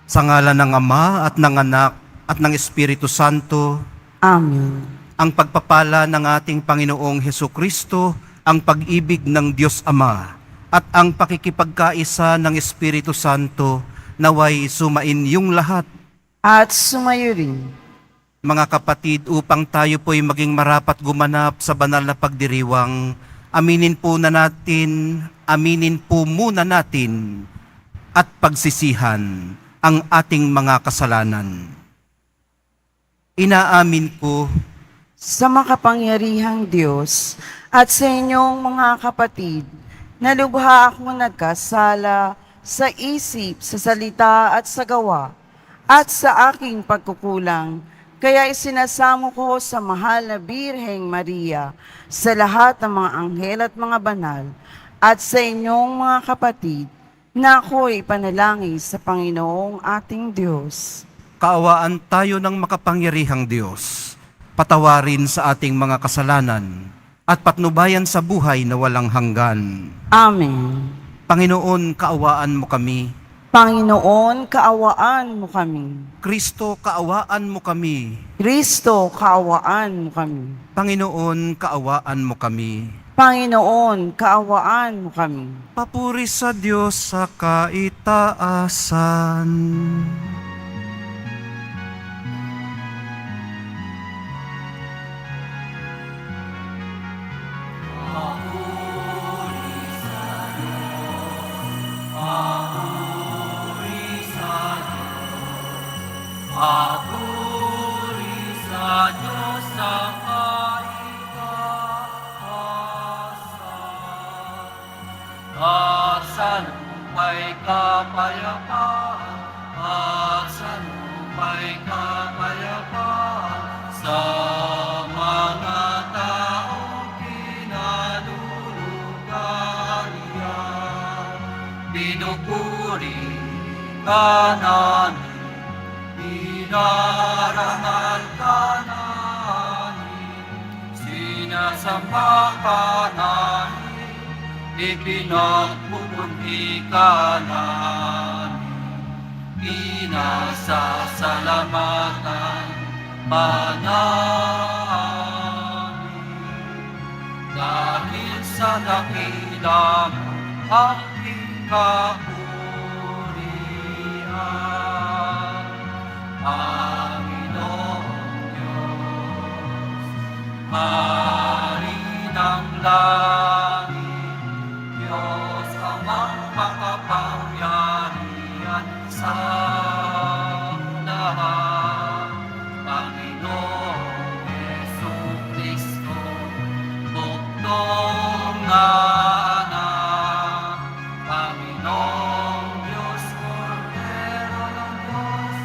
Sa ngalan ng Ama at ng Anak at ng Espiritu Santo, Amen. ang pagpapala ng ating Panginoong Hesukristo, ang pag-ibig ng Diyos Ama, at ang pakikipagkaisa ng Espiritu Santo, naway sumain yung lahat. At sumayo rin. Mga kapatid, upang tayo po'y maging marapat gumanap sa banal na pagdiriwang, aminin po muna natin at pagsisihan ang ating mga kasalanan. Inaamin ko Sa makapangyarihang Diyos at sa inyong mga kapatid, na lubha ako nagkasala sa isip, sa salita at sa gawa, at sa aking pagkukulang. Kaya isinasamo ko sa mahal na Birheng Maria, sa lahat ng mga anghel at mga banal, at sa inyong mga kapatid, na ako'y panalangin sa Panginoong ating Diyos. kaawaan tayo ng makapangyarihang Diyos, patawarin sa ating mga kasalanan, at patnubayan sa buhay na walang hanggan. Amen. Panginoon, kaawaan mo kami. Panginoon, kaawaan mo kami. Kristo, kaawaan mo kami. Kristo, kaawaan mo kami. Panginoon, kaawaan mo kami. Panginoon, kaawaan mo kami. Papuri sa Diyos sa kaitaasan. Papuri sa Diyos sa kaitaasan, at sa luma'y kapayapaan, at sa luma'y kapayapaan, sa mga taong kinalulugan niya. Pinupuri ka namin, dinarangal ka namin, sinasamba ka namin, ipinagpupunti ka namin, pinasasalamatan pa namin. Dahil sa dakilang aking kapurihan, Panginoong Diyos, Hari ng langit, Diyos amang makapangyarihan sa lahat, Panginoong Jesucristo, buktong na anak, Panginoong Diyos, Kordero ng Diyos,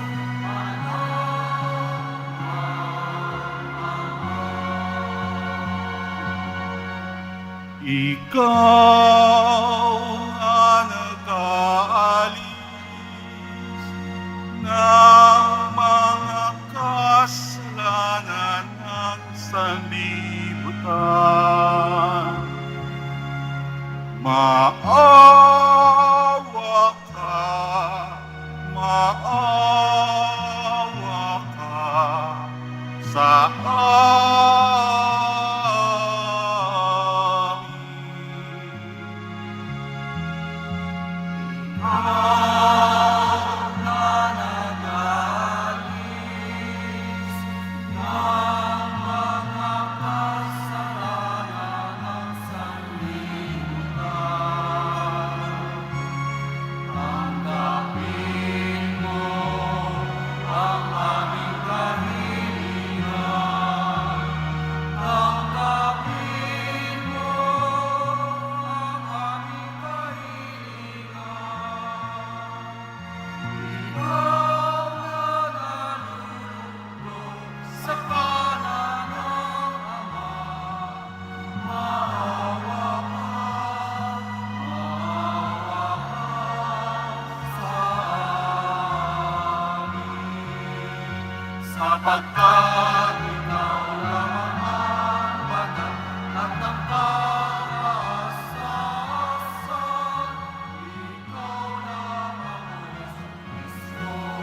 Ikaw ang nag-aalis ng mga kasalanan ng sanlibutan. Maawa ka sa sapagkat ikaw lamang ang banal at ang pag-asasan. Ikaw lamang, O Kristo,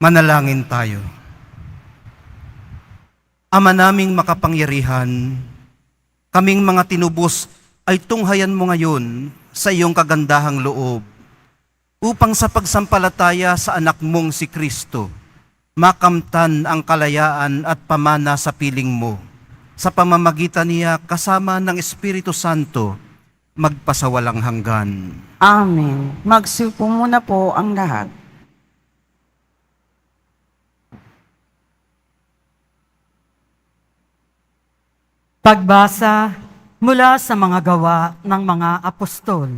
Manalangin tayo. Ama naming makapangyarihan, kaming mga tinubos ay tunghayan mo ngayon sa iyong kagandahang loob upang sa pagsampalataya sa anak mong si Kristo, makamtan ang kalayaan at pamana sa piling mo. Sa pamamagitan niya kasama ng Espiritu Santo, magpasawalang hanggan. Amen. Magsiupo muna po ang lahat. Pagbasa mula sa mga gawa ng mga apostol.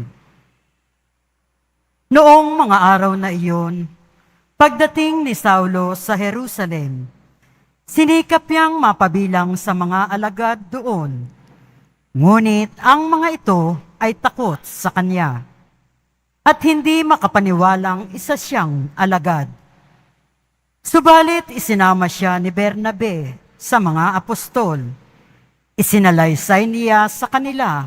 Noong mga araw na iyon, pagdating ni Saulo sa Jerusalem, sinikap niyang mapabilang sa mga alagad doon. Ngunit ang mga ito ay takot sa kanya at hindi makapaniwalang isa siyang alagad. Subalit isinama siya ni Bernabe sa mga apostol. Isinalaysay niya sa kanila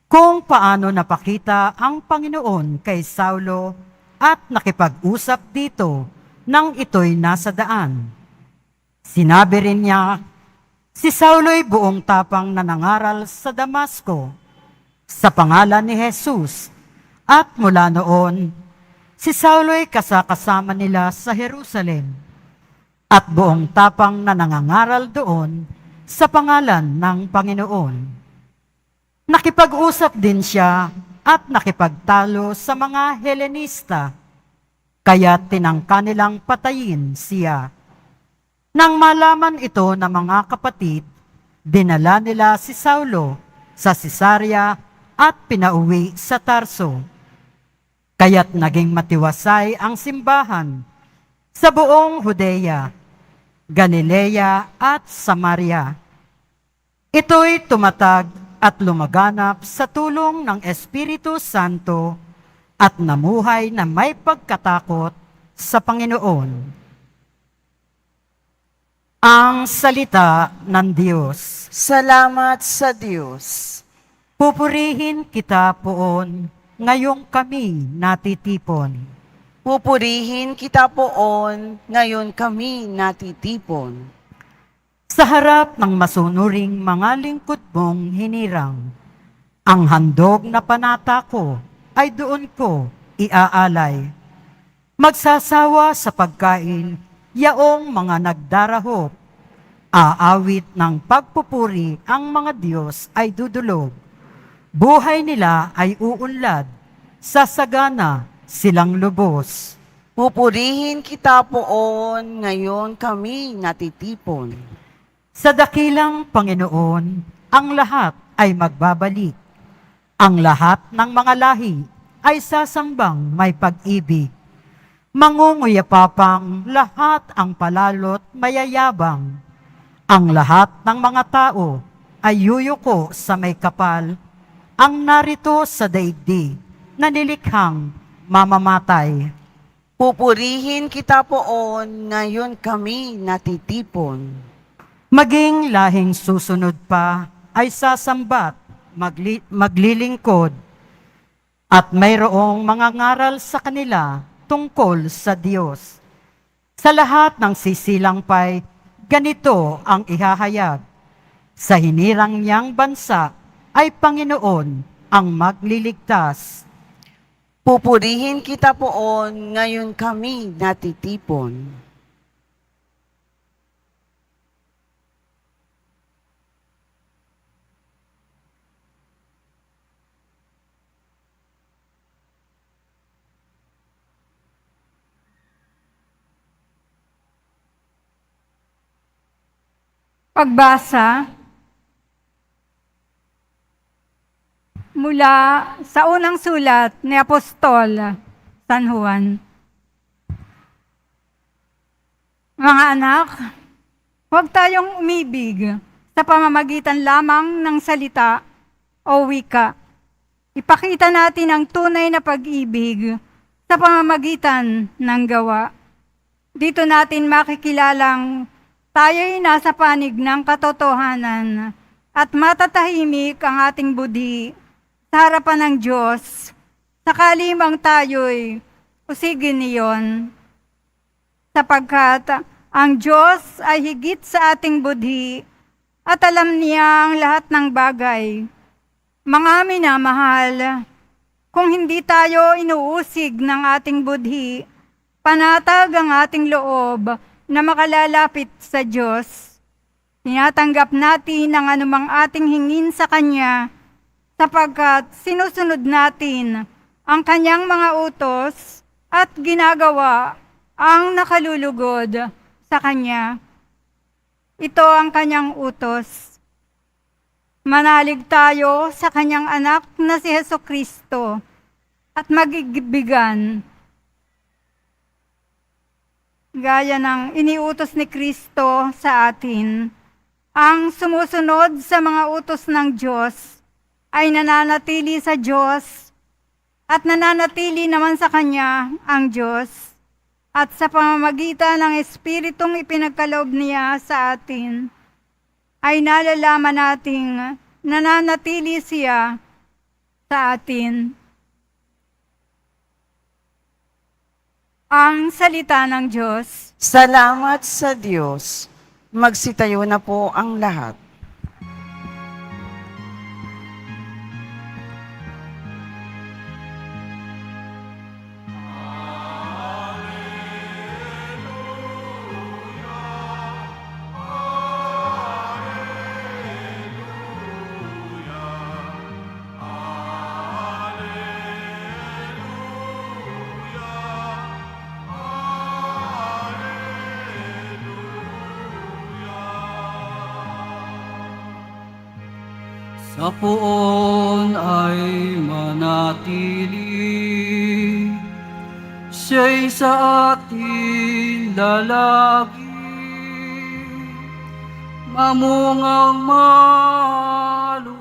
kung paano napakita ang Panginoon kay Saulo at nakipag-usap dito nang ito'y nasa daan. Sinabi rin niya, si Saulo'y buong tapang nanangaral sa Damasco sa pangalan ni Jesus at mula noon, si Saulo'y kasakasama nila sa Jerusalem at buong tapang nanangaral doon sa pangalan ng Panginoon. Nakipag-usap din siya at nakipagtalo sa mga Helenista, kaya tinangka nilang patayin siya. Nang malaman ito ng mga kapatid, dinala nila si Saulo sa Cesarea at pinauwi sa Tarso. Kaya't naging matiwasay ang simbahan sa buong Judea, Galilea at Samaria. Ito'y tumatag at lumaganap sa tulong ng Espiritu Santo at namuhay na may pagkatakot sa Panginoon. Ang salita ng Diyos. Salamat sa Diyos. Pupurihin kita poon, ngayong kami natitipon. Pupurihin kita poon, ngayon kami natitipon. Sa harap ng masunuring mga lingkod mong hinirang, ang handog na panata ko ay doon ko iaalay. Magsasawa sa pagkain, yaong mga nagdarahop, aawit ng pagpupuri ang mga Diyos ay dudulog. Buhay nila ay uunlad, sasagana silang lubos. Pupurihin kita poon, ngayon kami natitipon. Sa dakilang Panginoon, ang lahat ay magbabalik. Ang lahat ng mga lahi ay sasambang may pag-ibig. Mangunguyapapang lahat ang palalot mayayabang. Ang lahat ng mga tao ay yuyuko sa may kapal. Ang narito sa daigdig na nilikhang mamamatay. Pupurihin kita poon, ngayon kami natitipon. Maging lahing susunod pa ay sasambat, maglilingkod, at mayroong mga ngaral sa kanila tungkol sa Diyos. Sa lahat ng sisilang pa'y ganito ang ihahayag. Sa hinirang niyang bansa ay Panginoon ang magliligtas. Pupurihin kita poon, ngayon kami natitipon. Pagbasa mula sa unang sulat ni Apostol San Juan. Mga anak, huwag tayong umibig sa pamamagitan lamang ng salita o wika. Ipakita natin ang tunay na pag-ibig sa pamamagitan ng gawa. Dito natin makikilalang tayo'y nasa panig ng katotohanan at matatahimik ang ating budi sa harapan ng Diyos, sakali mang tayo'y usigin niyon. Sapagkat ang Diyos ay higit sa ating budhi at alam niya ang lahat ng bagay. Mga minamahal, kung hindi tayo inuusig ng ating budhi, panatag ang ating loob na makalalapit sa Diyos. Tinatanggap natin ang anumang ating hingin sa Kanya sapagkat sinusunod natin ang Kanyang mga utos at ginagawa ang nakalulugod sa Kanya. Ito ang Kanyang utos. Manalig tayo sa Kanyang anak na si Hesukristo at magigibigan. Gaya ng iniutos ni Kristo sa atin, ang sumusunod sa mga utos ng Diyos ay nananatili sa Diyos at nananatili naman sa Kanya ang Diyos. At sa pamamagitan ng Espiritong ipinagkaloob niya sa atin, ay nalalaman nating nananatili siya sa atin. Ang salita ng Diyos. Salamat sa Diyos. Magsitayo na po ang lahat. Sa poon ay manatili, siya'y sa atin lalagi, mamungang maluwalhati.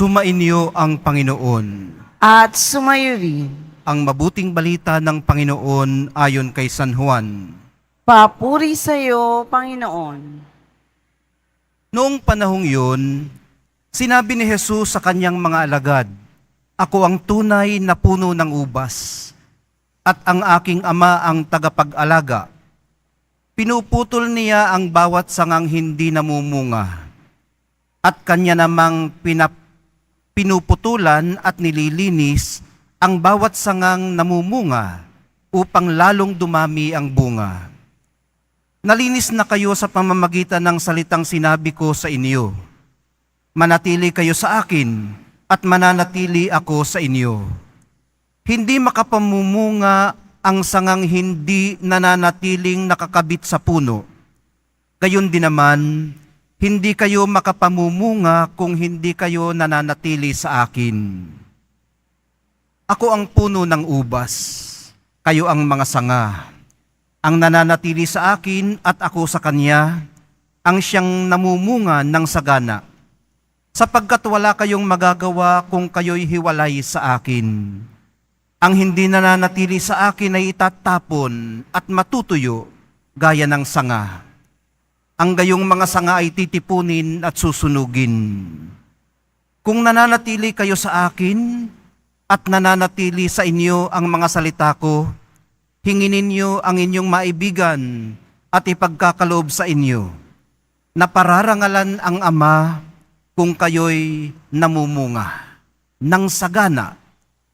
Sumainyo ang Panginoon. At sumayo rin. Ang mabuting balita ng Panginoon ayon kay San Juan. Papuri sa iyo, Panginoon. Noong panahong yun, sinabi ni Jesus sa kanyang mga alagad, "Ako ang tunay na puno ng ubas, at ang aking Ama ang tagapag-alaga. Pinuputol niya ang bawat sangang hindi namumunga, at kanya namang pinuputulan at nililinis ang bawat sangang namumunga upang lalong dumami ang bunga. Nalinis na kayo sa pamamagitan ng salitang sinabi ko sa inyo. Manatili kayo sa akin at mananatili ako sa inyo. Hindi makapamumunga ang sangang hindi nananatiling nakakabit sa puno. Gayon din naman, hindi kayo makapamumunga kung hindi kayo nananatili sa akin. Ako ang puno ng ubas, kayo ang mga sanga. Ang nananatili sa akin at ako sa kanya, ang siyang namumunga ng sagana. Sapagkat wala kayong magagawa kung kayo'y hiwalay sa akin. Ang hindi nananatili sa akin ay itatapon at matutuyo gaya ng sanga. Ang gayong mga sanga ay titipunin at susunugin. Kung nananatili kayo sa akin at nananatili sa inyo ang mga salita ko, hinginin niyo ang inyong maibigan at ipagkakaloob sa inyo, na pararangalan ang Ama kung kayo'y namumunga ng sagana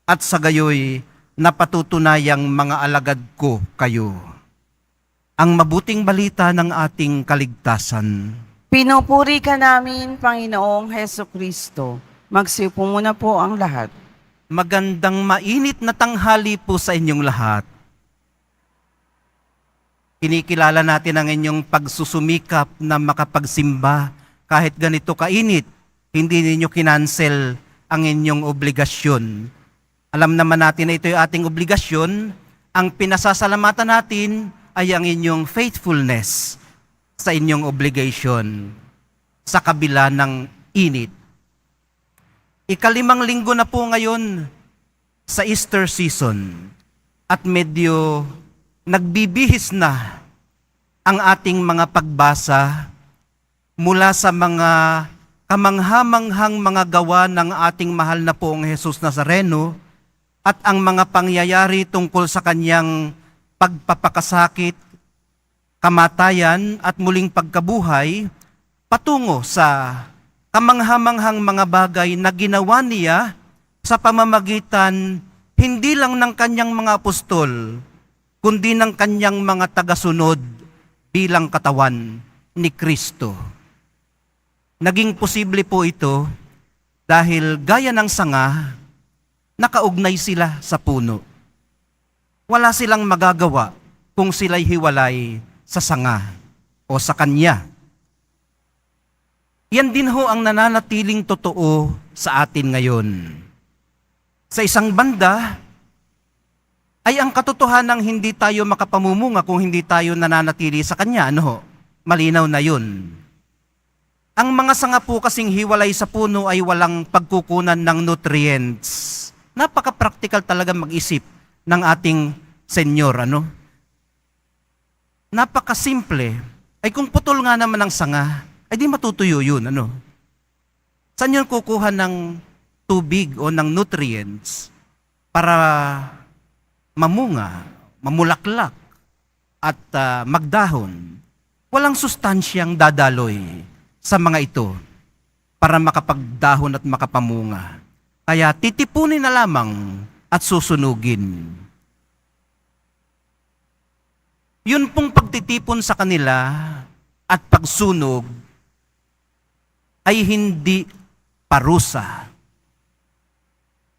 at sa gayoy na patutunayang mga alagad ko kayo. Ang mabuting balita ng ating kaligtasan. Pinupuri ka namin, Panginoong Heso Kristo. Magsiupo muna po ang lahat. Magandang mainit na tanghali po sa inyong lahat. Kinikilala natin ang inyong pagsusumikap na makapagsimba kahit ganito kainit. Hindi ninyo kinansel ang inyong obligasyon. Alam naman natin na ito yung ating obligasyon. Ang pinasasalamatan natin ay ang inyong faithfulness sa inyong obligation sa kabila ng init. Ikalimang linggo na po ngayon sa Easter season at medyo nagbibihis na ang ating mga pagbasa mula sa mga kamanghamanghang mga gawa ng ating mahal na poong Jesus Nazareno at ang mga pangyayari tungkol sa kanyang pagpapakasakit, kamatayan at muling pagkabuhay patungo sa kamanghamanghang mga bagay na ginawa niya sa pamamagitan hindi lang ng kanyang mga apostol, kundi ng kanyang mga tagasunod bilang katawan ni Kristo. Naging posible po ito dahil gaya ng sanga, nakaugnay sila sa puno. Wala silang magagawa kung sila'y hiwalay sa sanga o sa kanya. Yan din ho ang nananatiling totoo sa atin ngayon. Sa isang banda, ay ang katotohanan hindi tayo makapamumunga kung hindi tayo nananatili sa Kanya. Ano ho? Malinaw na yun. Ang mga sanga po kasing hiwalay sa puno ay walang pagkukunan ng nutrients. Napaka-practical talaga mag-isip ng ating Senyor. Ano? Napaka-simple. Ay kung putol nga naman ang sanga, ay di matutuyo yun. Ano? Saan yun kukuha ng tubig o ng nutrients para mamunga, mamulaklak, at magdahon? Walang sustansyang dadaloy sa mga ito para makapagdahon at makapamunga. Kaya titipunin na lamang at susunugin. Yun pong pagtitipon sa kanila at pagsunog ay hindi parusa.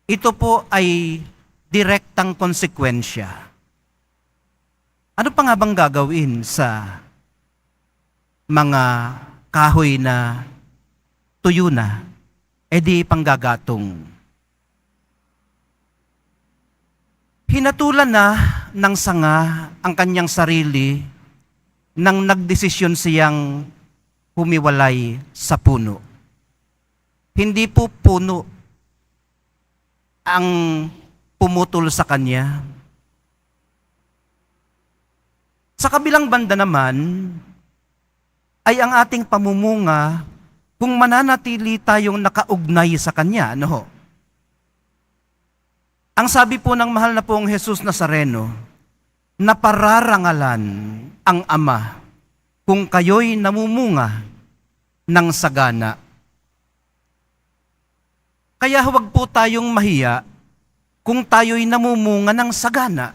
Ito po ay direktang konsekwensya. Ano pa nga bang gagawin sa mga kahoy na tuyo na, di panggagatong? Hinatulan na ng sanga ang kanyang sarili nang nagdesisyon siyang humiwalay sa puno. Hindi po puno ang pumutol sa kanya. Sa kabilang banda naman, ay ang ating pamumunga kung mananatili tayong nakaugnay sa Kanya. Ano ho? Ang sabi po ng mahal na poong Jesus Nazareno, na pararangalan ang Ama kung kayo'y namumunga ng sagana. Kaya huwag po tayong mahiya kung tayo'y namumunga ng sagana.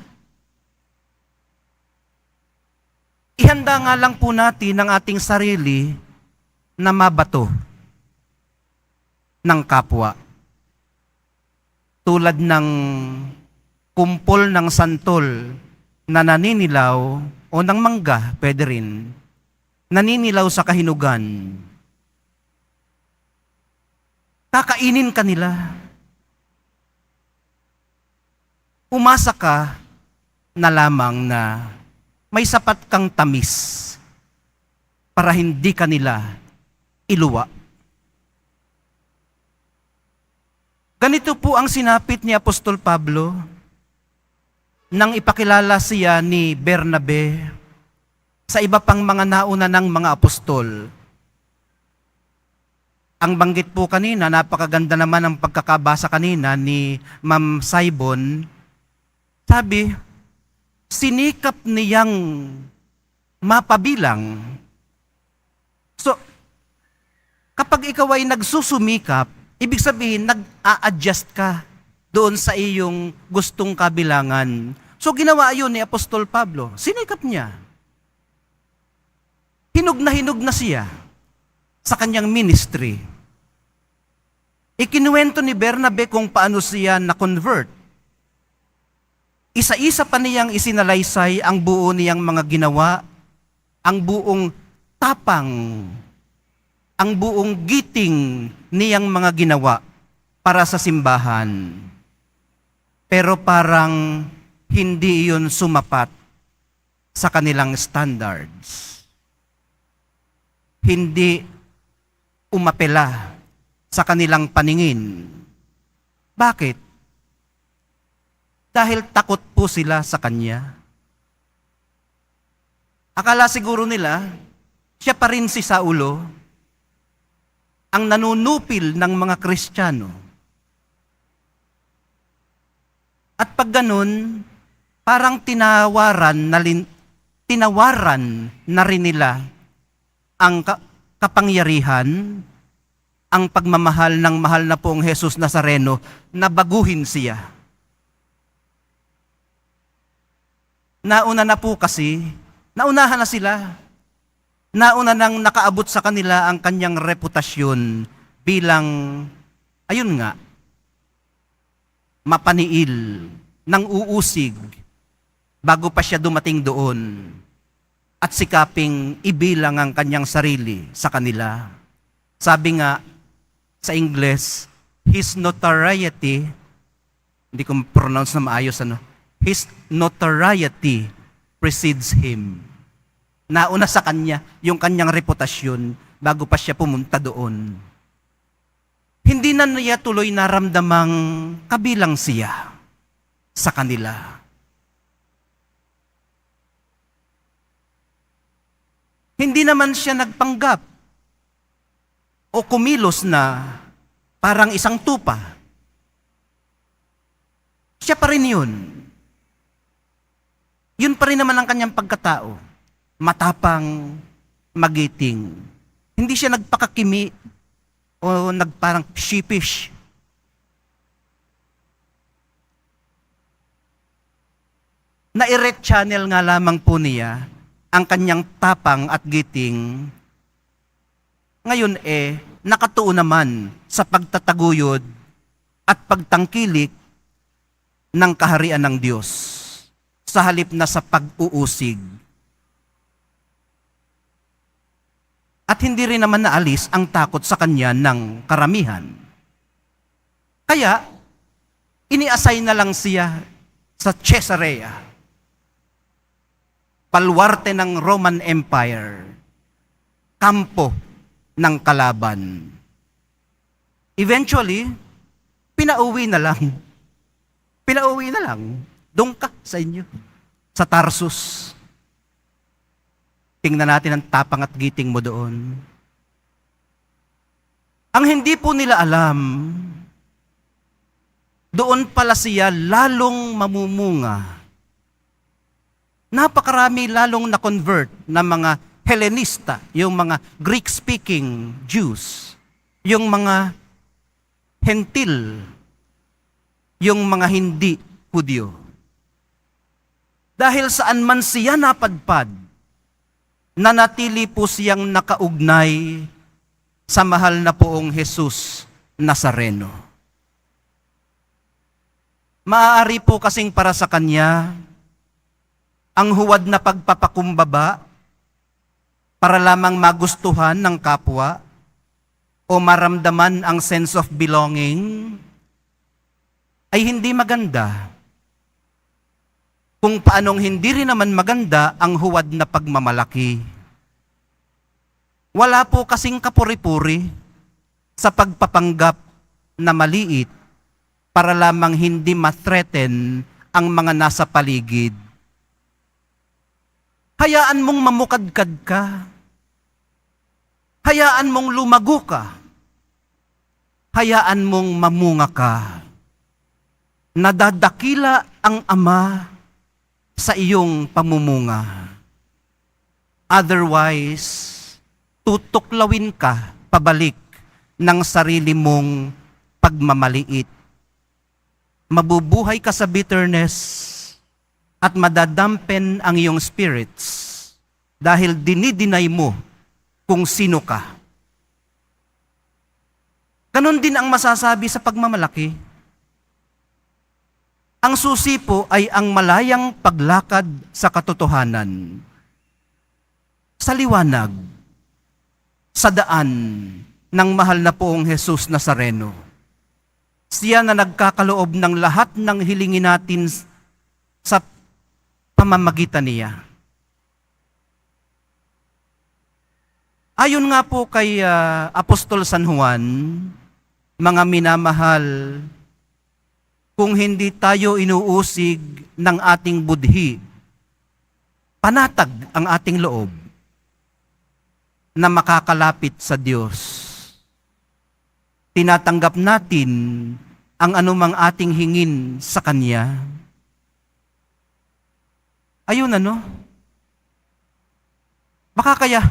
Ihanda nga lang po natin ang ating sarili na mabato ng kapwa. Tulad ng kumpol ng santol na naninilaw o ng mangga, pwede rin, naninilaw sa kahinugan. Kakainin ka nila. Umasa ka na lamang na may sapat kang tamis para hindi ka nila iluwa. Ganito po ang sinapit ni Apostol Pablo nang ipakilala siya ni Bernabe sa iba pang mga nauna ng mga apostol. Ang banggit po kanina, napakaganda naman ang pagkakabasa kanina ni Ma'am Saibon. Sabi, sinikap niyang mapabilang. So, kapag ikaw ay nagsusumikap, ibig sabihin, nag-a-adjust ka doon sa iyong gustong kabilangan. So ginawa yun ni Apostol Pablo. Sinikap niya. Hinog na siya sa kanyang ministry. Ikinuwento ni Bernabe kung paano siya na-convert. Isa-isa pa niyang isinalaysay ang buo niyang mga ginawa, ang buong tapang, ang buong giting niyang mga ginawa para sa simbahan. Pero parang hindi iyon sumapat sa kanilang standards. Hindi umapela sa kanilang paningin. Bakit? Dahil takot po sila sa kanya. Akala siguro nila, siya pa rin si Saulo, ang nanunupil ng mga Kristiyano. At pag ganun, parang tinawaran na rin nila ang kapangyarihan, ang pagmamahal ng mahal na poong Jesus Nazareno na baguhin siya. Nauna na po kasi, naunahan na sila. Nauna nang nakaabot sa kanila ang kanyang reputasyon bilang, ayun nga, mapaniil, nang uusig, bago pa siya dumating doon at sikaping ibilang ang kanyang sarili sa kanila. Sabi nga sa Ingles, his notoriety, hindi ko pronounce na maayos, his notoriety precedes him. Nauna sa kanya yung kanyang reputasyon bago pa siya pumunta doon. Hindi na niya tuloy naramdamang kabilang siya sa kanila. Hindi naman siya nagpanggap o kumilos na parang isang tupa. Siya pa rin yun. Yun pa rin naman ang kanyang pagkatao. Matapang, magiting. Hindi siya nagpakakimi o nagparang sheepish. Na-red channel nga lamang po niya ang kanyang tapang at giting. Ngayon nakatuon naman sa pagtataguyod at pagtangkilik ng kaharian ng Diyos sa halip na sa pag-uusig. At hindi rin naman naalis ang takot sa kanya ng karamihan. Kaya, ini-assign na lang siya sa Caesarea, baluarte ng Roman Empire, kampo ng kalaban. Eventually, pinauwi na lang. Doon ka sa inyo, sa Tarsus. Tingnan natin ang tapang at giting mo doon. Ang hindi po nila alam, doon pala siya lalong mamumunga. Napakarami lalong na-convert na mga Hellenista, yung mga Greek-speaking Jews, yung mga Hentil, yung mga hindi Hudyo. Dahil saan man siya napadpad, nanatili po siyang nakaugnay sa mahal na poong Jesus Nazareno. Maaari po kasing para sa kanya ang huwad na pagpapakumbaba para lamang magustuhan ng kapwa o maramdaman ang sense of belonging ay hindi maganda. Kung paanong hindi rin naman maganda ang huwad na pagmamalaki. Wala po kasing kapuri-puri sa pagpapanggap na maliit para lamang hindi ma-threaten ang mga nasa paligid. Hayaan mong mamukadkad ka. Hayaan mong lumago ka. Hayaan mong mamunga ka. Nadadakila ang Ama sa iyong pamumunga. Otherwise, tutuklawin ka pabalik ng sarili mong pagmamaliit. mabubuhay ka sa bitterness at madadampen ang iyong spirits dahil dinidinay mo kung sino ka. Ganon din ang masasabi sa pagmamalaki. Ang susi po ay ang malayang paglakad sa katotohanan, sa liwanag, sa daan ng mahal na poong Jesus Nazareno. Siya na nagkakaloob ng lahat ng hilingin natin sa pamamagitan niya. Ayon nga po kay Apostol San Juan, mga minamahal, kung hindi tayo inuusig ng ating budhi, panatag ang ating loob na makakalapit sa Diyos. Tinatanggap natin ang anumang ating hingin sa Kanya. Ayun baka kaya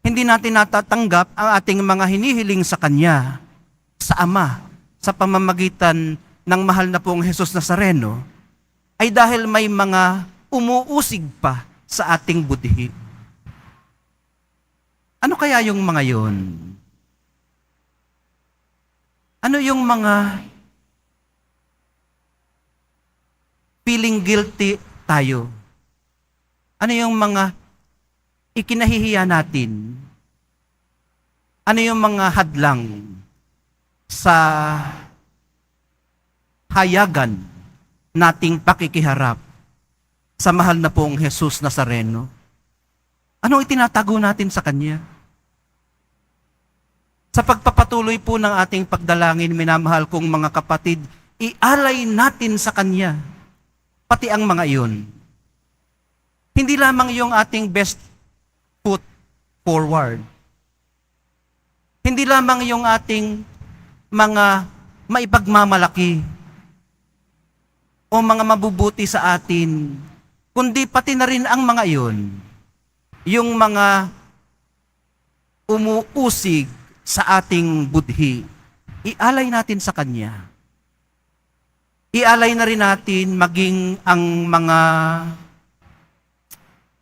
hindi natin natatanggap ang ating mga hinihiling sa Kanya, sa Ama, sa pamamagitan ng mahal na pong Jesus Nazareno, ay dahil may mga umuusig pa sa ating budhi. Ano kaya yung mga yon? Ano yung mga feeling guilty tayo? Ano yung mga ikinahihiya natin? Ano yung mga hadlang sa hayagan nating pakikiharap sa mahal na pong Jesus Nazareno? Ano itinatago natin sa Kanya? Sa pagpapatuloy po ng ating pagdalangin, minamahal kong mga kapatid, ialay natin sa Kanya, pati ang mga iyon. Hindi lamang yung ating best foot forward. Hindi lamang yung ating mga maipagmamalaki o mga mabubuti sa atin, kundi pati na rin ang mga iyon, yung mga umuusig sa ating budhi, ialay natin sa Kanya. Ialay na rin natin maging ang mga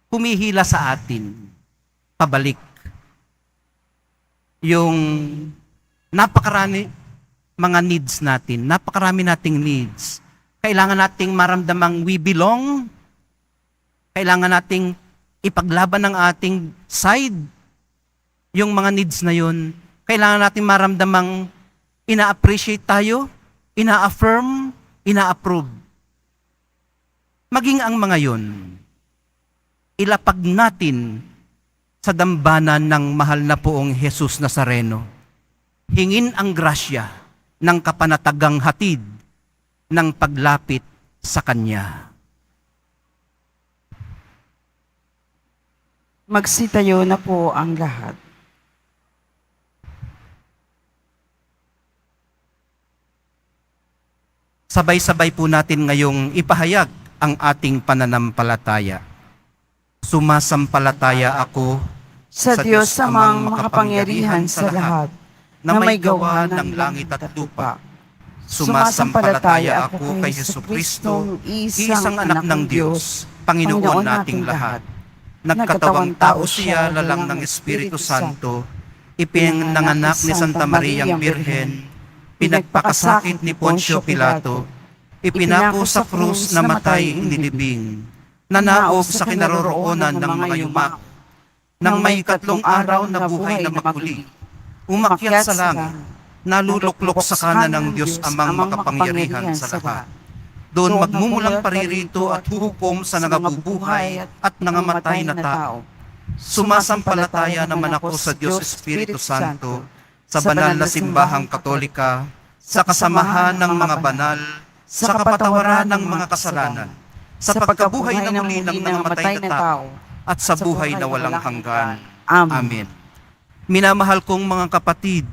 humihila sa atin, pabalik. Yung napakarami mga needs natin, napakarami nating needs. Kailangan nating maramdamang we belong. Kailangan nating ipaglaban ng ating side. Yung mga needs na yun, kailangan nating maramdamang ina-appreciate tayo, ina-affirm, ina-approve. Maging ang mga yun, ilapag natin sa dambana ng mahal na poong Jesus Nazareno. Hingin ang grasya ng kapanatagang hatid ng paglapit sa Kanya. Magsitayo na po ang lahat. Sabay-sabay po natin ngayong ipahayag ang ating pananampalataya. Sumasampalataya ako Sa Diyos amang makapangyarihan sa lahat, na may gawa ng langit at lupa. Sumasampalataya ako kay Jesucristo, isang anak ng Diyos, Panginoon nating lahat. Nagkatawang tao siya, lalang ng Espiritu Santo, ipinanganak ni Santa Mariang Birhen, pinagpakasakit ni Poncio Pilato, ipinako sa krus, namatay, inilibing, nanaog sa kinaroroonan ng mga yumak, nang may ikatlong araw na buhay na maguli, umakyat sa langit, naluluklok sa kanan ng Diyos amang makapangyarihan sa lahat. Doon magmumulang paririto at huhukom sa nangabubuhay at nangamatay na tao. Sumasampalataya naman ako sa Diyos Espiritu Santo, sa banal na simbahang katolika, sa kasamahan ng mga banal, sa kapatawaran ng mga kasalanan, sa pagkabuhay na muli ng nangamatay na tao, at sa buhay na walang hanggan. Amen. Minamahal kong mga kapatid,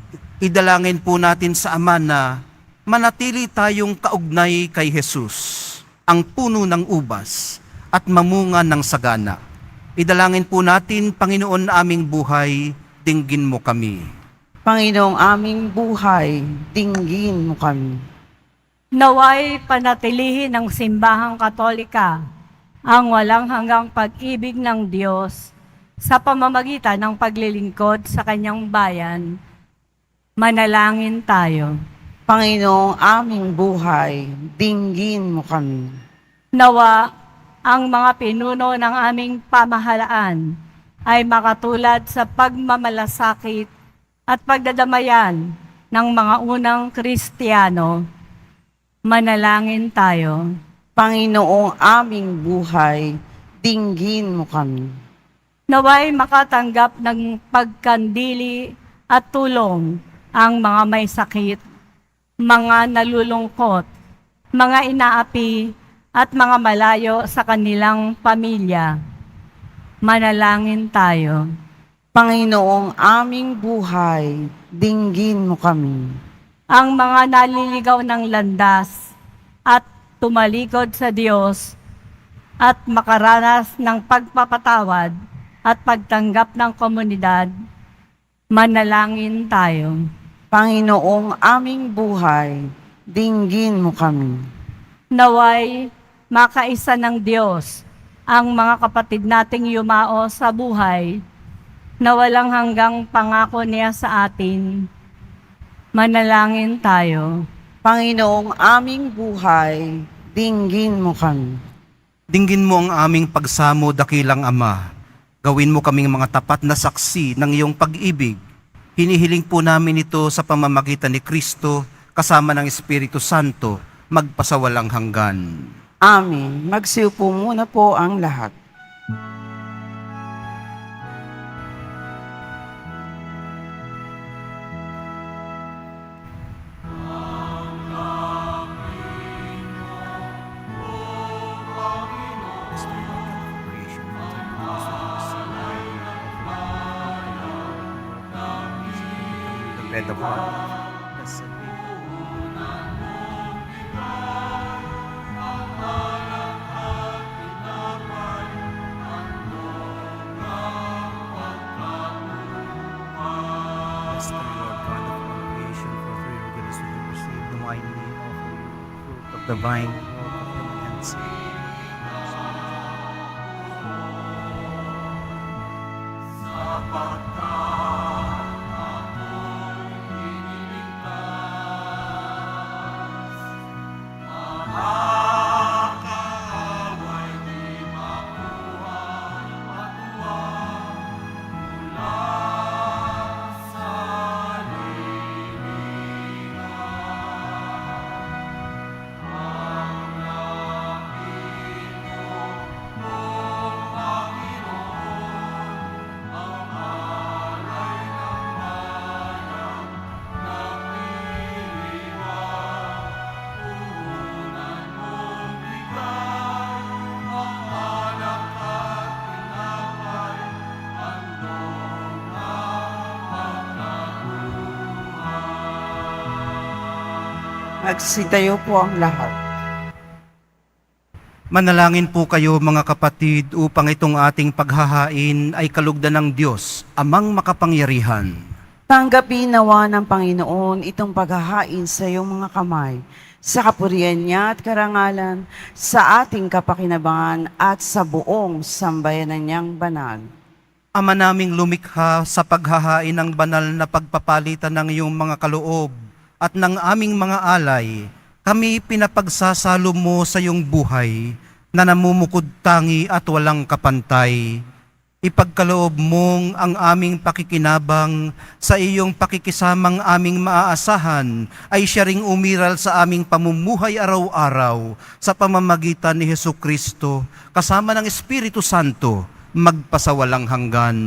idalangin po natin sa Ama na manatili tayong kaugnay kay Jesus, ang puno ng ubas at mamunga ng sagana. Idalangin po natin, Panginoon aming buhay, dinggin mo kami. Panginoong aming buhay, dinggin mo kami. Naway panatilihin ng simbahang katolika ang walang hanggang pag-ibig ng Diyos sa pamamagitan ng paglilingkod sa kanyang bayan. Manalangin tayo. Panginoong aming buhay, dinggin mo kami. Nawa ang mga pinuno ng aming pamahalaan ay makatulad sa pagmamalasakit at pagdadamayan ng mga unang Kristiyano. Manalangin tayo. Panginoong aming buhay, dinggin mo kami. Naway makatanggap ng pagkandili at tulong ang mga may sakit, mga nalulungkot, mga inaapi at mga malayo sa kanilang pamilya. Manalangin tayo. Panginoong aming buhay, dinggin mo kami. Ang mga naliligaw ng landas at tumalikod sa Diyos at makaranas ng pagpapatawad at pagtanggap ng komunidad, manalangin tayo. Panginoong aming buhay, dinggin mo kami. Naway makaisa ng Diyos ang mga kapatid nating yumao sa buhay na walang hanggang pangako niya sa atin. Manalangin tayo. Panginoong aming buhay, dinggin mo kami. Dinggin mo ang aming pagsamo, dakilang Ama. Gawin mo kaming mga tapat na saksi ng iyong pag-ibig. Hinihiling po namin ito sa pamamagitan ni Kristo kasama ng Espiritu Santo, magpasawalang hanggan. Amen. Magsiupo muna po ang lahat. The bread of life. Blessed be Bless the Lord God of all creation, for through your goodness we have received the wine we offer you, fruit of the vine, Lord of the lands. Magsitayo po ang lahat. Manalangin po kayo mga kapatid upang itong ating paghahain ay kalugdan ng Diyos, Amang makapangyarihan. Tanggapin nawa ng Panginoon itong paghahain sa iyong mga kamay, sa kapurihan niya at karangalan, sa ating kapakinabangan at sa buong sambayanan niyang banal. Ama naming lumikha sa paghahain ng banal na pagpapalitan ng iyong mga kaloob at ng aming mga alay, kami pinapagsasalo mo sa iyong buhay na namumukod tangi at walang kapantay. Ipagkaloob mong ang aming pakikinabang sa iyong pakikisamang aming maaasahan ay siya ring umiral sa aming pamumuhay araw-araw sa pamamagitan ni Hesukristo kasama ng Espiritu Santo magpasawalang hanggan.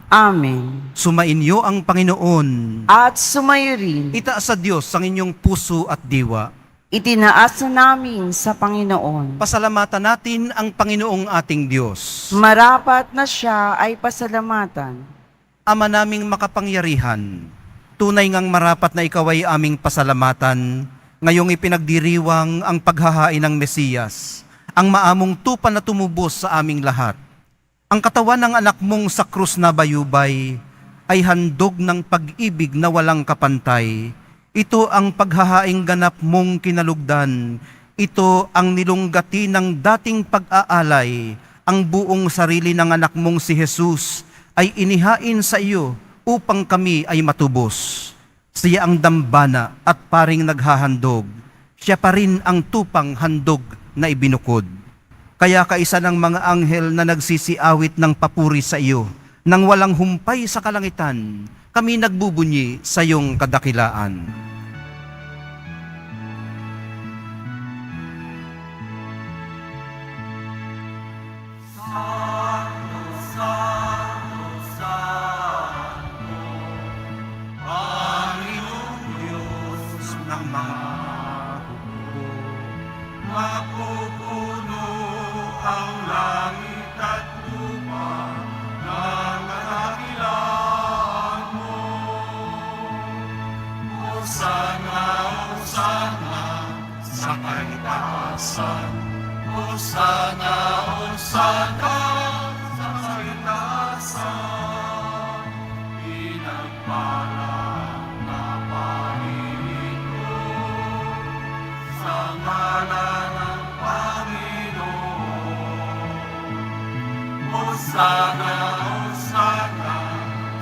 Amen. Sumainyo ang Panginoon. At sumayo rin, Itaas sa Diyos ang inyong puso at diwa. itinaas na namin sa Panginoon. Pasalamatan natin ang Panginoong ating Diyos. Marapat na siya ay pasalamatan. Ama naming makapangyarihan, tunay ngang marapat na ikaw ay aming pasalamatan, ngayong ipinagdiriwang ang paghahain ng Mesiyas, ang maamong tupa na tumubos sa aming lahat. Ang katawan ng anak mong sa krus na bayubay ay handog ng pag-ibig na walang kapantay. Ito ang paghahaing ganap mong kinalugdan. Ito ang nilunggati ng dating pag-aalay. Ang buong sarili ng anak mong si Jesus ay inihain sa iyo upang kami ay matubos. Siya ang dambana at paring naghahandog. Siya pa rin ang tupang handog na ibinukod. Kaya kaisa ng mga anghel na nagsisiawit ng papuri sa iyo, nang walang humpay sa kalangitan, kami nagbubunyi sa iyong kadakilaan. Panginoong Diyos ng mga hukbo, mapupuno ang langit at lupa ng kadakilaan mo. Hosana, Hosana, sa kaitaasan. Hosana, Hosana, sa kaitaasan. Pinagpala na Panginoon, sa ngalan ng Panginoon. Hosana, Hosana,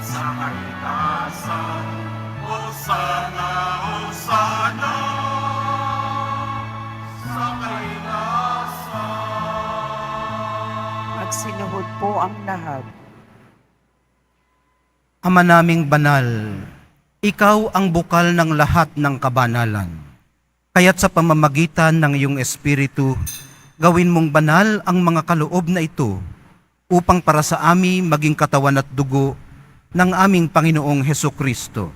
sa kaitaasan. Hosana, Hosana, sa kaitaasan. Magsinuhod po ang lahat. Ama naming banal, ikaw ang bukal ng lahat ng kabanalan. Kaya't sa pamamagitan ng iyong Espiritu, gawin mong banal ang mga kaloob na ito upang para sa amin maging katawan at dugo ng aming Panginoong Hesukristo.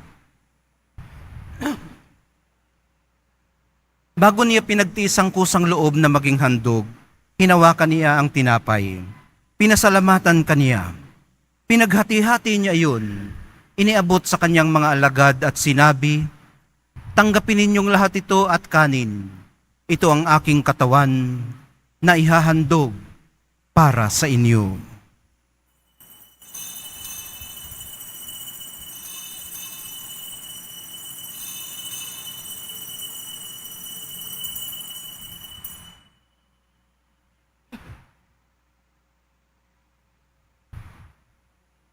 Bago niya pinagtiis ang kusang loob na maging handog, hinawakan niya ang tinapay. Pinasalamatan kaniya. Pinaghati-hati niya iyon, iniabot sa kanyang mga alagad at sinabi, "Tanggapin ninyong lahat ito at kanin. Ito ang aking katawan na ihahandog para sa inyo."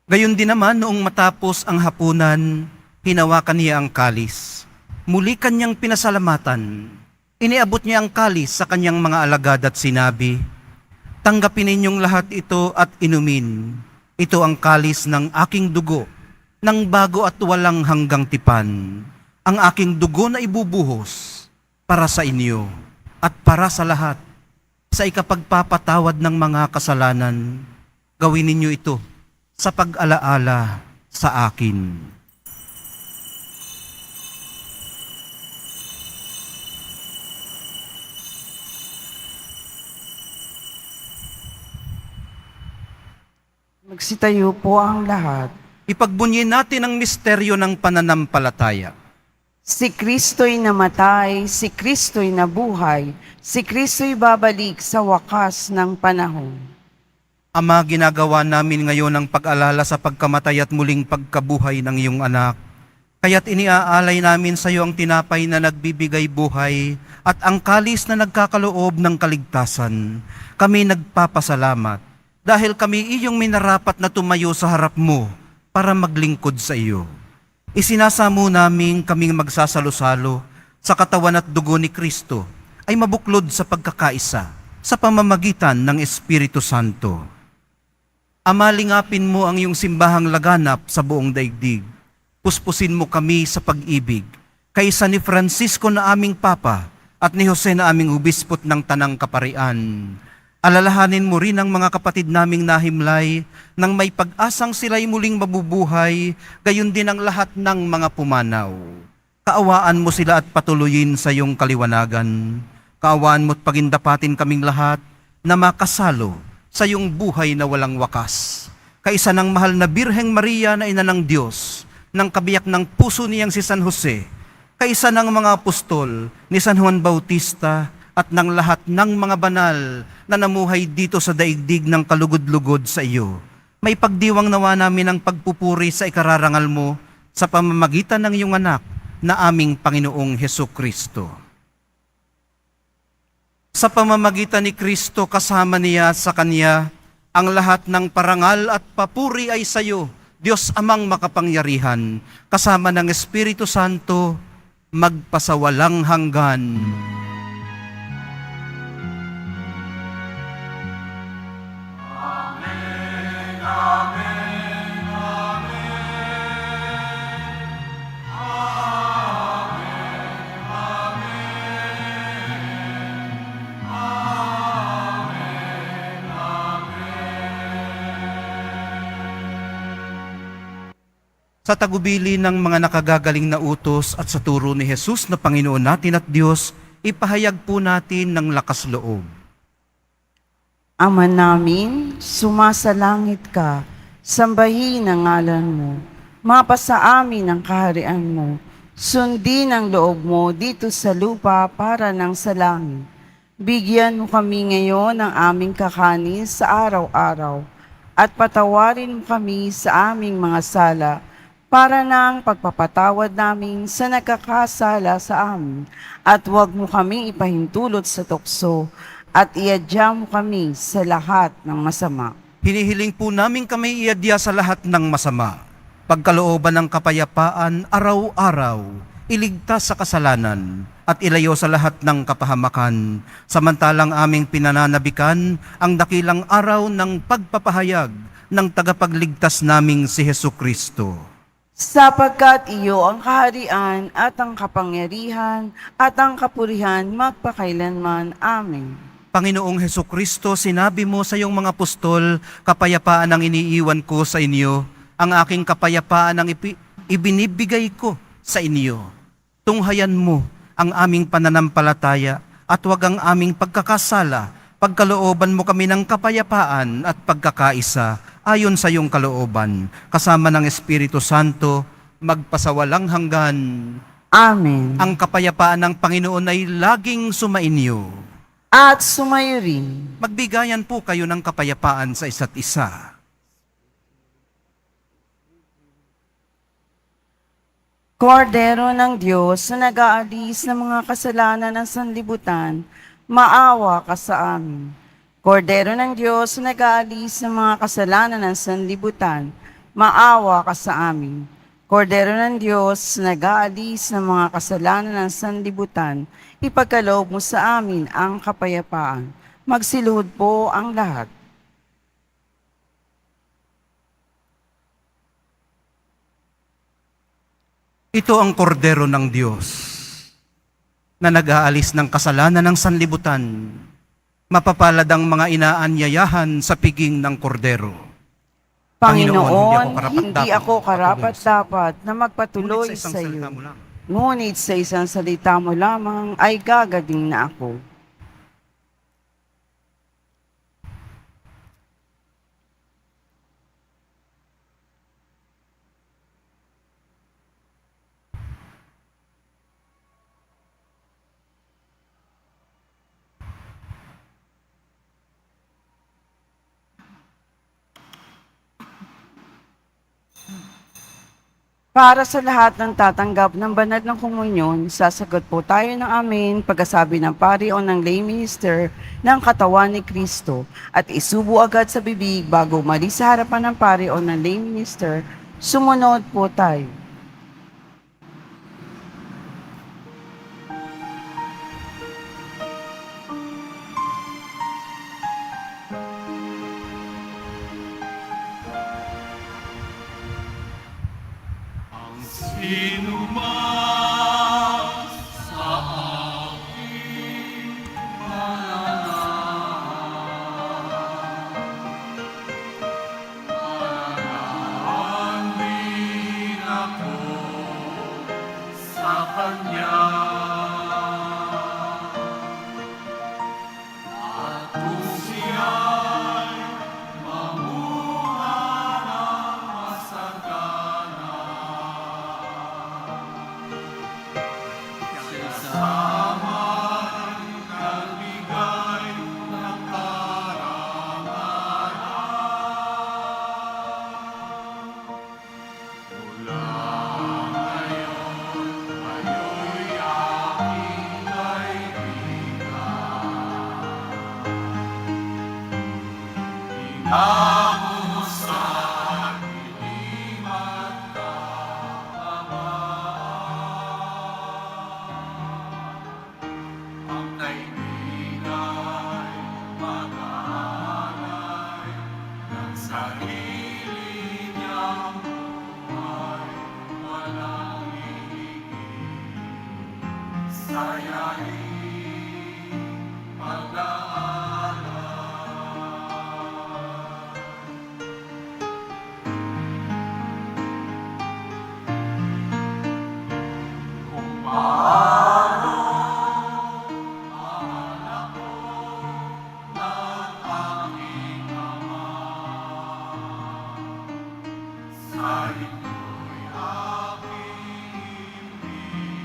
Gayon din naman noong matapos ang hapunan, hinawakan niya ang kalis. Muli kanyang pinasalamatan. Iniabot niya ang kalis sa kanyang mga alagad at sinabi, "Tanggapin ninyong lahat ito at inumin. Ito ang kalis ng aking dugo, ng bago at walang hanggang tipan. Ang aking dugo na ibubuhos para sa inyo at para sa lahat. Sa ikapagpapatawad ng mga kasalanan, gawin ninyo ito sa pag-alaala sa akin." Magsitayo po ang lahat. Ipagbunyin natin ang misteryo ng pananampalataya. Si Kristo'y namatay, si Kristo'y nabuhay, si Kristo'y babalik sa wakas ng panahon. Ama, ginagawa namin ngayon ang pag-alala sa pagkamatay at muling pagkabuhay ng iyong anak. Kaya't iniaalay namin sa iyo ang tinapay na nagbibigay buhay at ang kalis na nagkakaloob ng kaligtasan. Kami nagpapasalamat dahil kami iyong minarapat na tumayo sa harap mo para maglingkod sa iyo. Isinasamo namin kaming magsasalo-salo sa katawan at dugo ni Kristo ay mabuklod sa pagkakaisa sa pamamagitan ng Espiritu Santo. Ama, lingapin mo ang iyong simbahang laganap sa buong daigdig. Puspusin mo kami sa pag-ibig, kaysa ni Francisco na aming Papa at ni Jose na aming Obispot ng Tanang Kaparian. Alalahanin mo rin ang mga kapatid naming nahimlay nang may pag-asang sila'y muling mabubuhay, gayon din ang lahat ng mga pumanaw. Kaawaan mo sila at patuloyin sa iyong kaliwanagan. Kaawaan mo't pagindapatin kaming lahat na makasalo sa iyong buhay na walang wakas. Kaisa ng mahal na Birheng Maria na ina ng Diyos, ng kabiyak ng puso niyang si San Jose, kaisa ng mga apostol ni San Juan Bautista at ng lahat ng mga banal na namuhay dito sa daigdig ng kalugod-lugod sa iyo. May pagdiwang nawa namin ang pagpupuri sa ikararangal mo sa pamamagitan ng iyong anak na aming Panginoong Heso Kristo. Sa pamamagitan ni Kristo kasama niya sa Kanya, ang lahat ng parangal at papuri ay sa iyo, Diyos Amang makapangyarihan, kasama ng Espiritu Santo, magpasawalang hanggan. Sa tagubili ng mga nakagagaling na utos at sa turo ni Jesus na Panginoon natin at Diyos, ipahayag po natin ng lakas loob. Ama namin, sumasalangit ka, sambahin ang ngalan mo, mapasa amin ang kaharian mo, sundin ang loob mo dito sa lupa para ng sa langit. Bigyan mo kami ngayon ng aming kakanin sa araw-araw, at patawarin mo kami sa aming mga sala, para ng pagpapatawad namin sa nagkakasala sa amin, at huwag mo kami ipahintulot sa tukso, at iadya mo kami sa lahat ng masama. Hinihiling po namin kami iadya sa lahat ng masama. Pagkalooban ng kapayapaan araw-araw, iligtas sa kasalanan, at ilayo sa lahat ng kapahamakan, samantalang aming pinananabikan ang dakilang araw ng pagpapahayag ng tagapagligtas naming si Heso Kristo. Sapagkat iyo ang kaharian at ang kapangyarihan at ang kapurihan magpakailanman. Amen. Panginoong Heso Kristo, sinabi mo sa iyong mga apostol, kapayapaan ang iniiwan ko sa inyo, ang aking kapayapaan ang ibinibigay ko sa inyo. Tunghayan mo ang aming pananampalataya at huwag ang aming pagkakasala. Pagkalooban mo kami ng kapayapaan at pagkakaisa ayon sa iyong kalooban, kasama ng Espiritu Santo, magpasawalang hanggan. Amen. Ang kapayapaan ng Panginoon ay laging sumainyo. At sumayo rin. Magbigayan po kayo ng kapayapaan sa isa't isa. Kordero ng Diyos na nag-aalis ng mga kasalanan ng sanlibutan, maawa ka sa amin. Kordero ng Diyos na nag-aalis ng mga kasalanan ng sanlibutan, maawa ka sa amin. Kordero ng Diyos na nag-aalis ng mga kasalanan ng sanlibutan, ipagkaloob mo sa amin ang kapayapaan. Magsiluhod po ang lahat. Ito ang kordero ng Diyos na nag-aalis ng kasalanan ng sanlibutan. Mapapalad ang mga inaanyayahan sa piging ng kordero. Panginoon, hindi karapat-dapat ako karapat-dapat na magpatuloy Ngunit sa isang sa salita iyo. mo lang. Ngunit sa isang salita mo lamang ay gagaling na ako. Para sa lahat ng tatanggap ng banal ng komunyon, sasagot po tayo ng amen pagkasabi ng pari o ng lay minister ng katawan ni Kristo at isubo agad sa bibig bago umalis sa harapan ng pari o ng lay minister. Sumunod po tayo. Sino man sa aking mananalangin ako sa Kanya. At kung siya'y mamuha ng masagana, Kinamusan, ilimat ka, Ama. Ang kaibigan mag-aalay ng sarili niyang buhay, walang hihigit. Sayahin mag-aalay. Kung paano mahal ako ng aking Ama, sa ito'y aking ibig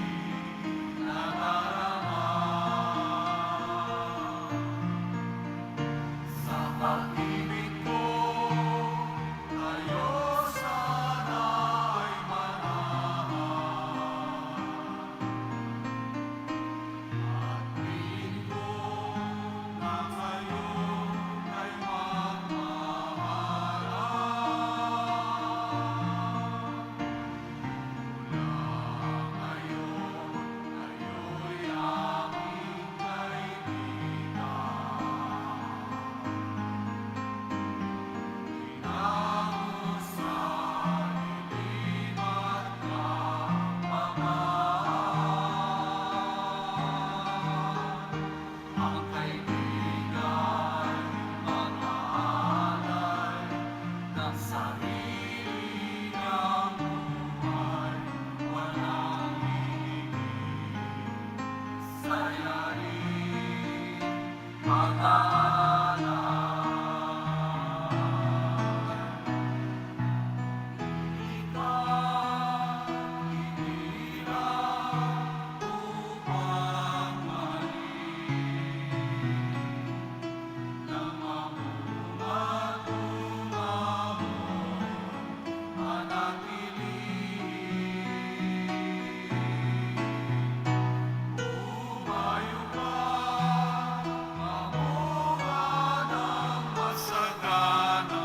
nadarama. Sa pag-ibig ko, kayo sana'y manahan. At piling ko na kayo ay magmahalan. Mula ngayon, kayo'y aking kaibigan. Kinamusan, ilimat ka, Ama. Ang kaibigan mag-aalay ng sarili niyang buhay, walang hihigit. Sayahin mag-aalay. Ikaw, hinilang upang na mamunga manatili. Umayo ka, mamunga ng masagana.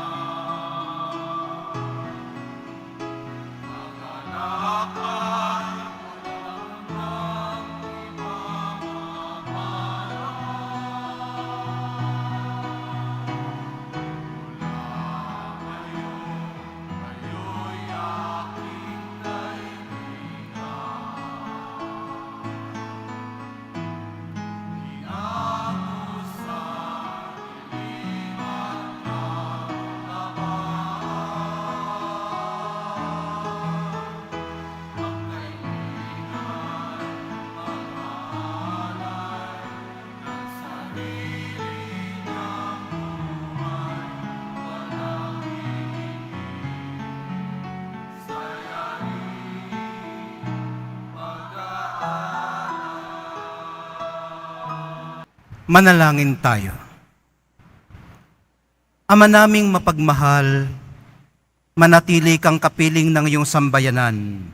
Magalakad walang kayo'y aking kaibigan. Kinamusan, ilimat ka, Ama. Ang kaibigan mag-aalay ng sarili niyang buhay, walang hihigit. Sayahin mag-aalay. Manalangin tayo. Ama naming mapagmahal, manatili kang kapiling ng iyong sambayanan,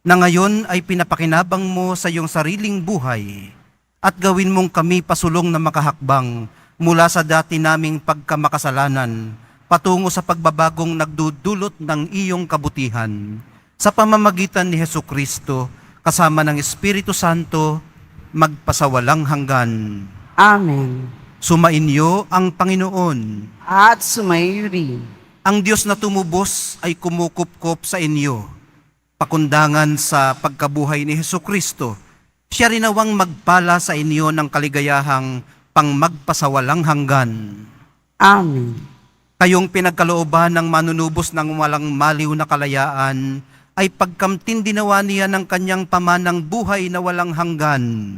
na ngayon ay pinapakinabang mo sa iyong sariling buhay, at gawin mong kami pasulong na makahakbang mula sa dati naming pagkamakasalanan, patungo sa pagbabagong nagdudulot ng iyong kabutihan. Sa pamamagitan ni Hesukristo, kasama ng Espiritu Santo, magpasawalang hanggan. Amen. Sumainyo ang Panginoon. At sumayo rin. Ang Diyos na tumubos ay kumukupkop sa inyo. Pakundangan sa pagkabuhay ni Hesukristo, siya rin nawang magpala sa inyo ng kaligayahang pangmagpasawalang hanggan. Amen. Kayong pinagkalooban ng manunubos ng walang maliw na kalayaan, ay pagkamtin dinawa niya ng kanyang pamanang buhay na walang hanggan.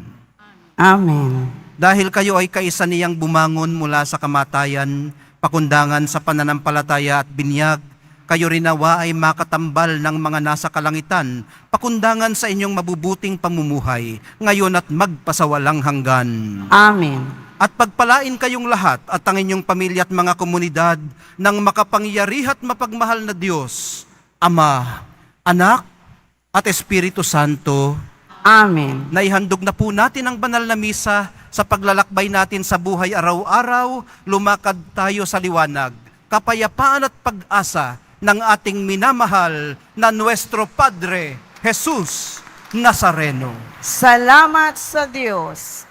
Amen. Dahil kayo ay kaisa niyang bumangon mula sa kamatayan, pakundangan sa pananampalataya at binyag, kayo rin nawa ay makatambal ng mga nasa kalangitan, pakundangan sa inyong mabubuting pamumuhay, ngayon at magpasawalang hanggan. Amen. At pagpalain kayong lahat at ang inyong pamilya at mga komunidad ng makapangyari at mapagmahal na Diyos, Ama, Anak, at Espiritu Santo. Amen. Naihandog na po natin ang banal na misa sa paglalakbay natin sa buhay araw-araw, lumakad tayo sa liwanag kapayapaan at pag-asa ng ating minamahal na Nuestro Padre, Jesus Nazareno. Salamat sa Diyos.